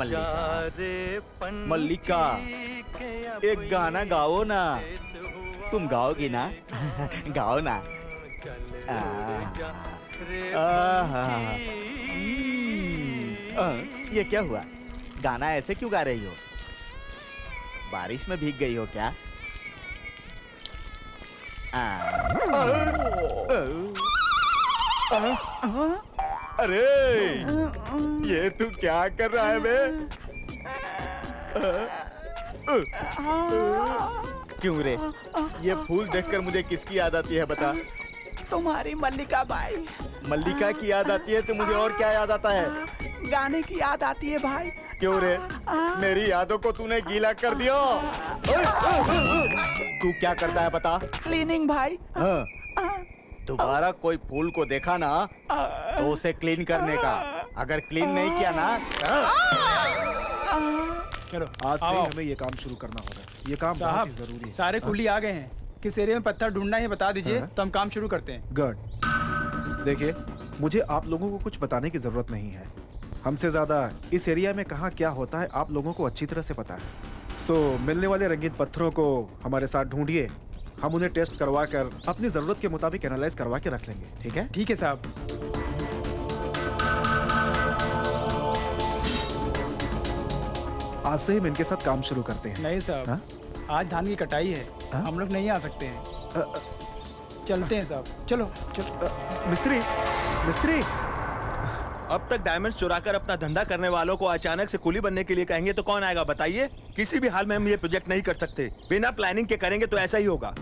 मल्लिका, मल्लिका एक गाना गाओ ना। तुम गाओगी ना? गाओ ना। ये क्या हुआ? गाना ऐसे क्यों गा रही हो? बारिश में भीग गई हो क्या? अरे ये तू क्या कर रहा है बे? क्यों रे? ये फूल देखकर मुझे किसकी याद आती है बता? तुम्हारी मल्लिका भाई। मल्लिका की याद आती है तो मुझे और क्या याद आता है? गाने की याद आती है भाई। क्यों रे? मेरी यादों को तूने गीला कर दिया। तू क्या करता है बता? क्लीनिंग भाई। दोबारा कोई फूल को देखा ना तो उसे क्लीन करने का। अगर क्लीन नहीं किया ना चलो आज से हमें ये काम शुरू करना होगा। ये काम बहुत ही जरूरी है। सारे कुली आ गए हैं। किस एरिया में पत्थर ढूंढना है बता दीजिए तो हम काम शुरू करते हैं। गुड। देखिए मुझे आप लोगों को कुछ बताने की जरूरत नहीं है। हमसे ज्यादा इस एरिया में कहाँ क्या होता है आप लोगों को अच्छी तरह से पता है। सो मिलने वाले रंगीन पत्थरों को हमारे साथ ढूंढिए। हम उन्हें टेस्ट करवा कर अपनी जरूरत के मुताबिक एनालाइज करवा के रख लेंगे। ठीक है? ठीक है साहब। आज से हम इनके साथ काम शुरू करते हैं। नहीं साहब, आज धान की कटाई है। हम लोग नहीं आ सकते हैं। चलते हैं साहब। चलो चलो। मिस्त्री, मिस्त्री। अब तक डायमंड्स चुराकर अपना धंधा करने वालों को अचानक से कुली बनने के लिए कहेंगे तो कौन आएगा बताइए? किसी भी हाल में हम ये प्रोजेक्ट नहीं कर सकते। बिना प्लानिंग के करेंगे तो ऐसा ही होगा।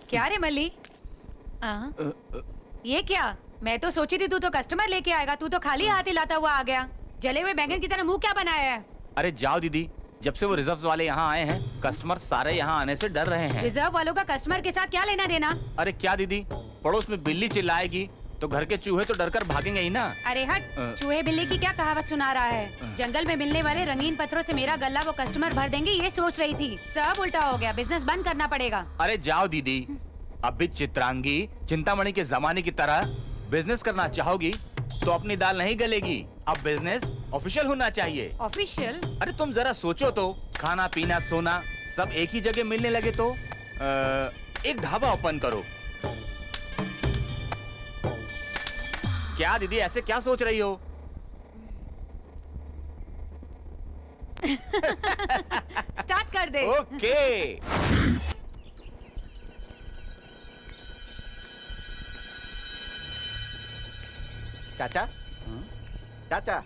क्या रे मल्ली? ये क्या? मैं तो सोची थी तू तो कस्टमर लेके आएगा। तू तो खाली हाथ ही लाता हुआ आ गया। जले हुए बैंगन की तरह मुंह क्या बनाया है? अरे जाओ दीदी, जब से वो रिजर्व वाले यहाँ आए हैं कस्टमर सारे यहाँ आने से डर रहे हैं। रिजर्व वालों का कस्टमर के साथ क्या लेना देना? अरे क्या दीदी, पड़ोस में बिल्ली चिल्लाएगी तो घर के चूहे तो डरकर भागेंगे ही ना। अरे हट, चूहे बिल्ली की क्या कहावत सुना रहा है? जंगल में मिलने वाले रंगीन पत्थरों से मेरा गल्ला वो कस्टमर भर देंगे ये सोच रही थी। सब उल्टा हो गया। बिजनेस बंद करना पड़ेगा। अरे जाओ दीदी, अब भी चित्रांगी चिंतामणि के जमाने की तरह बिजनेस करना चाहोगी तो अपनी दाल नहीं गलेगी। अब बिजनेस ऑफिशियल होना चाहिए। ऑफिशियल? अरे तुम जरा सोचो तो, खाना पीना सोना सब एक ही जगह मिलने लगे तो एक ढाबा ओपन करो। क्या दीदी ऐसे क्या सोच रही हो? स्टार्ट कर दे। ओके। चाचा, चाचा।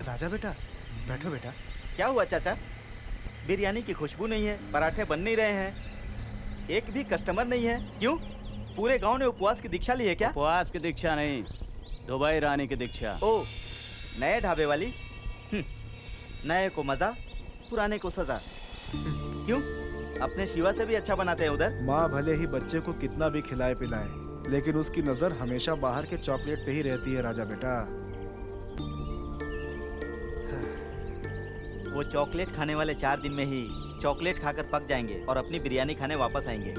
राजा बेटा, बैठो बेटा। क्या हुआ चाचा? बिरयानी की खुशबू नहीं है, पराठे बन नहीं रहे हैं, एक भी कस्टमर नहीं है। क्यों? पूरे गांव ने उपवास की दीक्षा ली है क्या? उपवास की दीक्षा नहीं, दुबई रानी की दीक्षा। ओ, नए ढाबे वाली। नए को मजा, पुराने को सजा। क्यों? अपने शिवा से भी अच्छा बनाते हैं उधर। माँ भले ही बच्चे को कितना भी खिलाए पिलाए, लेकिन उसकी नजर हमेशा बाहर के चॉकलेट पे ही रहती है राजा बेटा। वो चॉकलेट खाने वाले 4 दिन में ही चॉकलेट खाकर पक जाएंगे और अपनी बिरयानी खाने वापस आएंगे।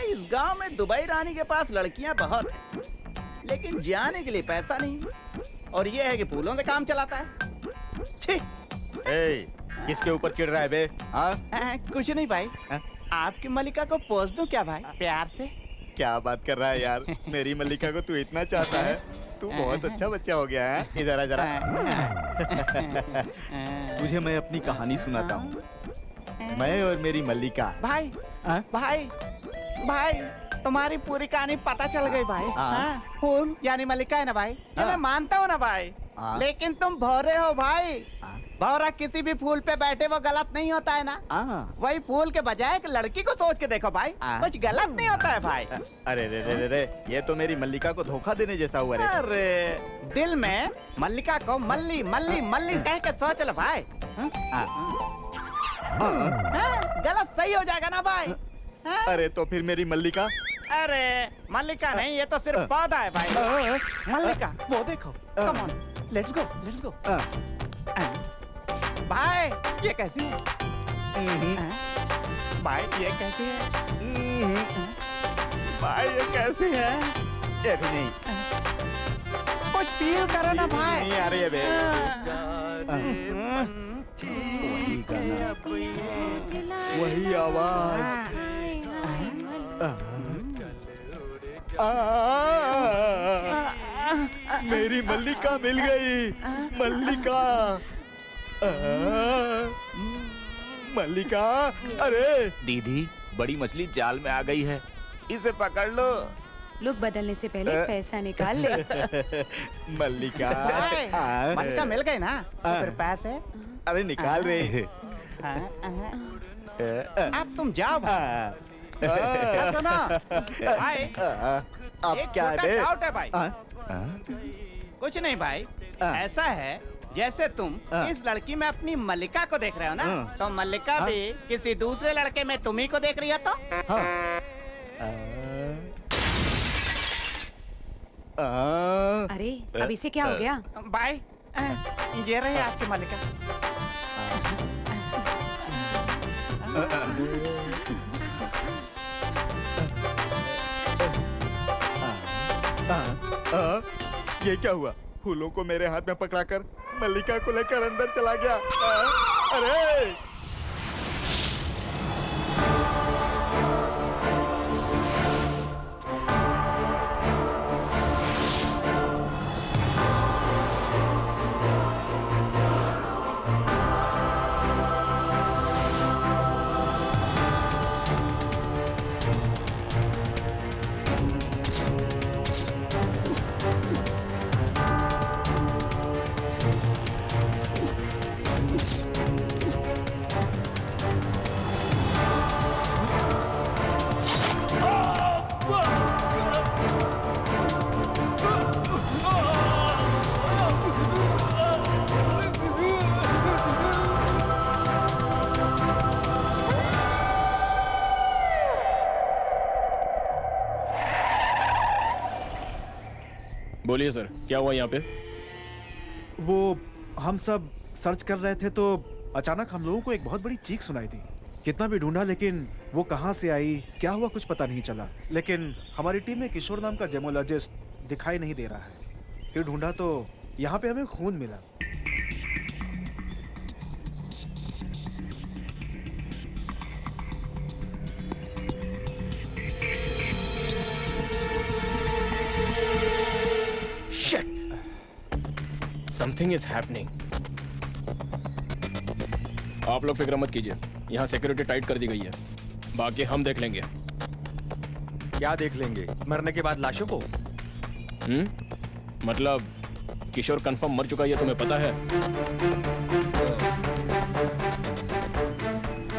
इस गांव में दुबई रानी के पास लड़कियां बहुत हैं, लेकिन जाने के लिए पैसा नहीं। और ये है कि फूलों से काम चलाता है। किसके ऊपर चिढ़ रहा है बे? कुछ नहीं भाई। आपकी मल्लिका को पोस दूं क्या भाई? प्यार से। क्या बात कर रहा है यार? मेरी मल्लिका को तू इतना चाहता है? तू बहुत अच्छा बच्चा हो गया है। इधर आ जरा। तुझे मैं अपनी कहानी सुनाता हूँ। मैं और मेरी मल्लिका। भाई भाई भाई, तुम्हारी पूरी कहानी पता चल गई भाई। फूल यानी मल्लिका है ना भाई? ये मैं मानता हूँ ना भाई, लेकिन तुम भौरे हो भाई। भौरा किसी भी फूल पे बैठे वो गलत नहीं होता है ना। वही फूल के बजाय एक लड़की को सोच के देखो भाई, कुछ गलत नहीं होता है भाई। अरे रे रे रे रे, ये तो मेरी मल्लिका को धोखा देने जैसा हुआ रे। अरे दिल में मल्लिका को मल्ली मल्ली मल्ली कह के सोच लो भाई। गलत सही हो जाएगा ना भाई। अरे तो फिर मेरी मल्लिका? अरे मल्लिका नहीं, ये तो सिर्फ पौधा है भाई। मल्लिका वो देखो। Come on, let's go let's go. भाई ये कैसी है? भाई ये कैसे है? भाई ये कैसे है? ये भी नहीं। कुछ फील करो ना भाई। नहीं आ रही है बे। वही गाना, वही आवाज। मेरी मल्लिका मिल गई। मल्लिका, मल्लिका, अरे दीदी, बड़ी मछली जाल में आ गई है, इसे पकड़ लो। लुक बदलने से पहले पैसा निकाल ले। मल्लिका, मल्लिका मिल गई ना? तो फिर पैसे? अरे निकाल रे। अब तुम जाओ भाई। सुनो भाई, अब एक क्या छोटा है? डाउट है भाई। कुछ नहीं भाई, ऐसा है जैसे तुम इस लड़की में अपनी मल्लिका को देख रहे हो ना, तो मल्लिका भी किसी दूसरे लड़के में तुम्ही को देख रही है तो? अरे अब इसे क्या हो गया? भाई ये रही आपकी मल्लिका। ये क्या हुआ? फूलों को मेरे हाथ में पकड़ाकर मल्लिका को लेकर अंदर चला गया। अरे बोलिए सर, क्या हुआ यहाँ पे? वो हम सब सर्च कर रहे थे तो अचानक हम लोगों को एक बहुत बड़ी चीख सुनाई दी। कितना भी ढूंढा लेकिन वो कहाँ से आई, क्या हुआ, कुछ पता नहीं चला। लेकिन हमारी टीम में किशोर नाम का जेमोलॉजिस्ट दिखाई नहीं दे रहा है। फिर ढूंढा तो यहाँ पे हमें खून मिला। Something is happening. आप लोग फिक्र मत कीजिए, यहाँ सिक्योरिटी टाइट कर दी गई है, बाकी हम देख लेंगे। क्या देख लेंगे? मरने के बाद लाशों को? मतलब किशोर कंफर्म मर चुका है, ये तुम्हें पता है?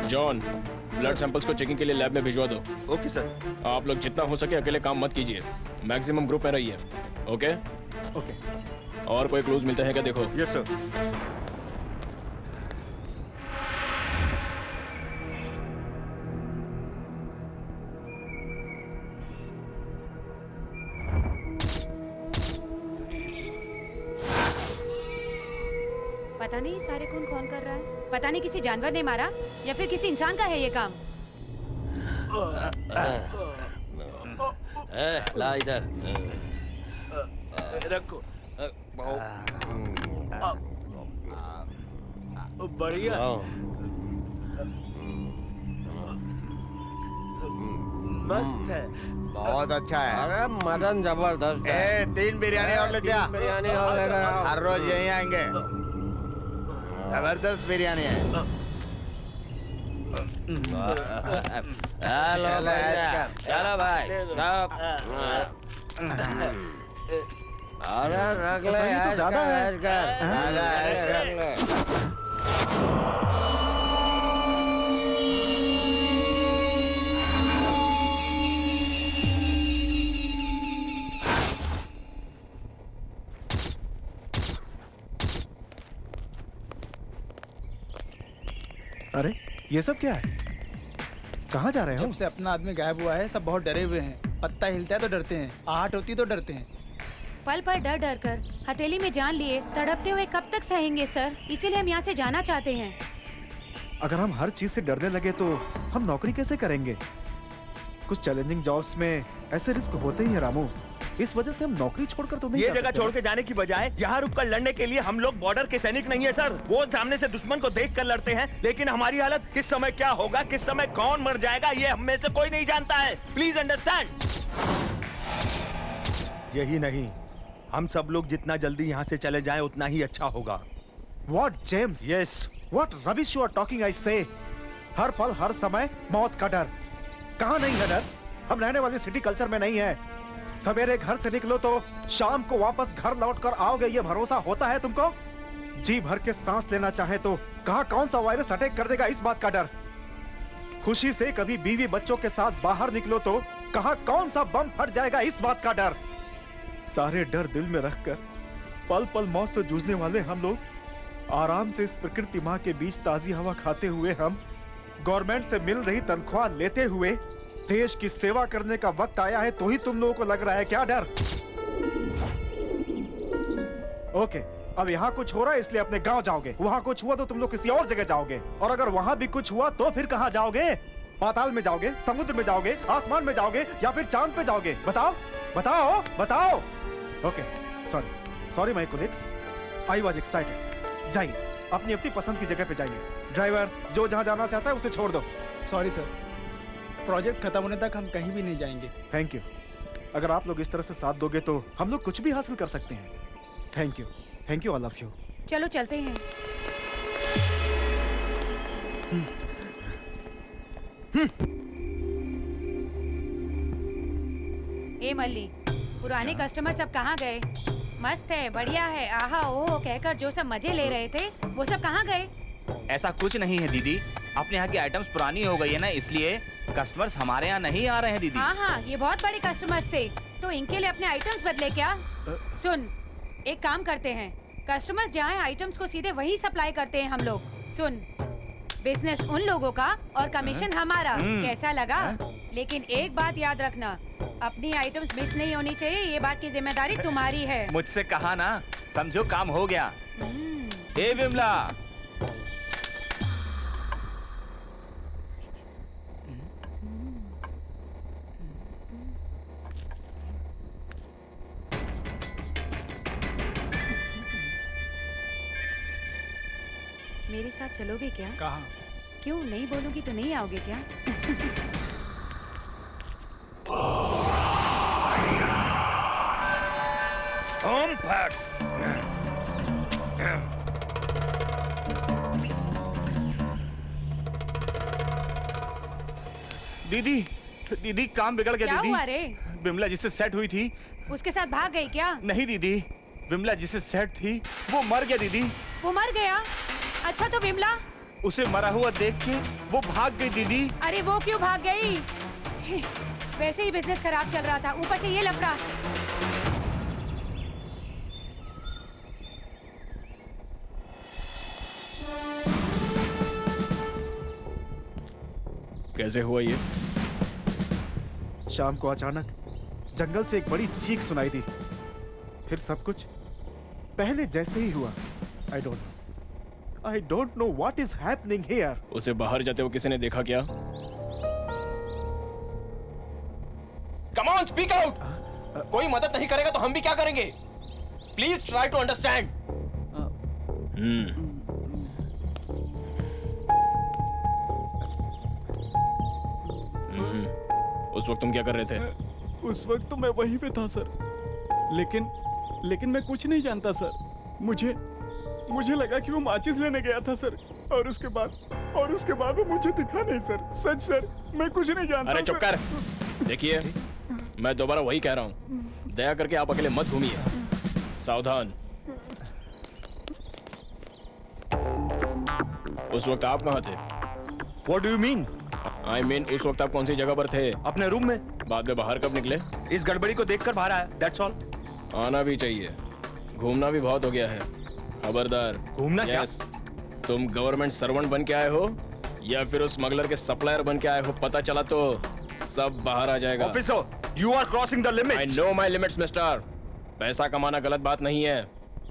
जॉन, ब्लड सैंपल्स को चेकिंग के लिए लैब में भिजवा दो। Okay sir. आप लोग जितना हो सके अकेले काम मत कीजिए, मैक्सिमम ग्रुप में रहिए। ओके? ओके। और कोई क्लूज मिलते हैं क्या देखो। Yes sir. पता नहीं सारे खून कौन कर रहा है। पता नहीं किसी जानवर ने मारा या फिर किसी इंसान का है ये काम। ला इधर रखो। बढ़िया। मस्त है, बहुत अच्छा है। अरे मटन जबरदस्त है। 3 बिरयानी और ले जा। बिरयानी और लेकर आओ। हर रोज यहीं आएंगे। जबरदस्त बिरयानी है। हेलो चलो भाई। अरे रख ले, तो ज्यादा है। रख ले। अरे ये सब क्या है? कहाँ जा रहे हो? जब से अपना आदमी गायब हुआ है सब बहुत डरे हुए हैं। पत्ता हिलता है तो डरते हैं, आहट होती तो डरते हैं। पल पल डर डर कर हथेली में जान लिए तड़पते हुए कब तक सहेंगे सर? इसीलिए हम यहाँ से जाना चाहते हैं। अगर हम हर चीज से डरने लगे तो हम नौकरी कैसे करेंगे? कुछ चैलेंजिंग जॉब्स में ऐसे रिस्क होते ही है रामू। इस वजह से हम नौकरी छोड़कर तो नहीं ये जा जगह सकते। छोड़ के जाने की बजाय यहाँ रुककर लड़ने के लिए हम लोग बॉर्डर के सैनिक नहीं है सर। वो सामने से दुश्मन को देख कर लड़ते हैं, लेकिन हमारी हालत किस समय क्या होगा, किस समय कौन मर जाएगा, ये हम में से कोई नहीं जानता है। Please understand. यही नहीं, हम सब लोग जितना जल्दी यहाँ से चले जाएं उतना ही अच्छा होगा। What, James? Yes. What rubbish you are talking, I say? हर पल हर समय मौत का डर। कहाँ नहीं है डर? हम रहने वाली सिटी कल्चर में नहीं है। सवेरे घर से निकलो तो शाम को वापस घर लौटकर आओगे, ये भरोसा होता है तुमको? जी भर के सांस लेना चाहे तो कहाँ कौन सा वायरस अटैक कर देगा, इस बात का डर। खुशी से कभी बीवी बच्चों के साथ बाहर निकलो तो कहाँ कौन सा बम फट जाएगा, इस बात का डर। सारे डर दिल में रखकर पल पल मौत से जूझने वाले हम लोग आराम से इस प्रकृति माँ के बीच ताजी हवा खाते हुए, हम गवर्नमेंट से मिल रही तनख्वाह लेते हुए देश की सेवा करने का वक्त आया है, तो ही तुम लोगों को लग रहा है क्या डर? ओके, अब यहाँ कुछ हो रहा है इसलिए अपने गांव जाओगे, वहाँ कुछ हुआ तो तुम लोग किसी और जगह जाओगे, और अगर वहाँ भी कुछ हुआ तो फिर कहाँ जाओगे? पाताल में जाओगे, समुद्र में जाओगे, आसमान में जाओगे या फिर चांद पे जाओगे? बताओ बताओ बताओ। Okay, sorry my colleagues, I was excited. जाइए अपनी अपनी पसंद की जगह पे जाइए। ड्राइवर जो जहाँ जाना चाहता है उसे छोड़ दो। सॉरी सर, प्रोजेक्ट खत्म होने तक हम कहीं भी नहीं जाएंगे। Thank you. अगर आप लोग इस तरह से साथ दोगे तो हम लोग कुछ भी हासिल कर सकते हैं। Thank you all of you. चलो चलते हैं। ए मल्ली, पुराने कस्टमर सब कहाँ गए? मस्त है, बढ़िया है, आहा ओह कहकर जो सब मजे ले रहे थे वो सब कहाँ गए? ऐसा कुछ नहीं है दीदी, अपने यहाँ की आइटम्स पुरानी हो गई है ना, इसलिए कस्टमर्स हमारे यहाँ नहीं आ रहे हैं दीदी। हाँ, ये बहुत बड़े कस्टमर्स थे, तो इनके लिए अपने आइटम्स बदले क्या? सुन, एक काम करते हैं, कस्टमर्स जहाँ हैं आइटम्स को सीधे वही सप्लाई करते हैं हम लोग। सुन, बिजनेस उन लोगों का और कमीशन हमारा, कैसा लगा? लेकिन एक बात याद रखना, अपनी आइटम्स मिस नहीं होनी चाहिए, ये बात की जिम्मेदारी तुम्हारी है। मुझसे कहा ना, समझो काम हो गया। ए विमला, मेरे साथ चलोगे क्या? कहाँ? क्यों नहीं बोलूंगी तो नहीं आओगे क्या? ओम फट। दीदी काम बिगड़ गया। क्या दीदी हुआ रे? विमला जिससे सेट हुई थी उसके साथ भाग गई क्या? नहीं दीदी, विमला जिससे सेट थी वो मर गया दीदी। वो मर गया? अच्छा तो विमला? उसे मरा हुआ देख के वो भाग गई दीदी। अरे वो क्यों भाग गई? छी, वैसे ही बिजनेस खराब चल रहा था, ऊपर से ये लफड़ा। कैसे हुआ ये? शाम को अचानक जंगल से एक बड़ी चीख सुनाई दी, फिर सब कुछ पहले जैसे ही हुआ। I don't know what is happening here. उसे बाहर जाते हुए किसी ने देखा क्या? Come on, speak out! कोई मदद नहीं करेगा तो हम भी क्या करेंगे? Please try to understand. उस वक्त तुम क्या कर रहे थे? उस वक्त तो मैं वहीं पे था सर, लेकिन मैं कुछ नहीं जानता सर। मुझे लगा कि वो माचिस लेने गया था सर, और उसके बाद वो मुझे दिखा नहीं सर। सच सर, मैं कुछ नहीं जानता। अरे चुप कर। देखिए, मैं दोबारा वही कह रहा हूँ, दया करके आप अकेले मत घूमिए, सावधान। उस वक्त आप कहाँ थे? What do you mean? I mean, उस वक्त आप कौन सी जगह पर थे? अपने रूम में। बाद में बाहर कब निकले? इस गड़बड़ी को देखकर बाहर आया, that's all। आना भी चाहिए, घूमना भी बहुत हो गया है। खबरदार। घूमना क्या? तुम गवर्नमेंट सर्वेंट बन के आए हो या फिर उस स्मगलर के सप्लायर बन के आए हो, पता चला तो सब बाहर आ जाएगा। Officer, you are crossing the limits। I know my limits, mister. पैसा कमाना गलत बात नहीं है,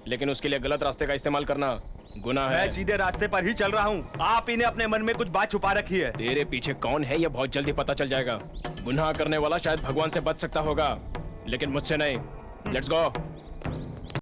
लेकिन उसके लिए गलत रास्ते का इस्तेमाल करना गुनाह है। मैं सीधे रास्ते पर ही चल रहा हूँ। आप ही ने अपने मन में कुछ बात छुपा रखी है। तेरे पीछे कौन है ये बहुत जल्दी पता चल जाएगा। गुनाह करने वाला शायद भगवान से बच सकता होगा, लेकिन मुझसे नहीं। Let's go.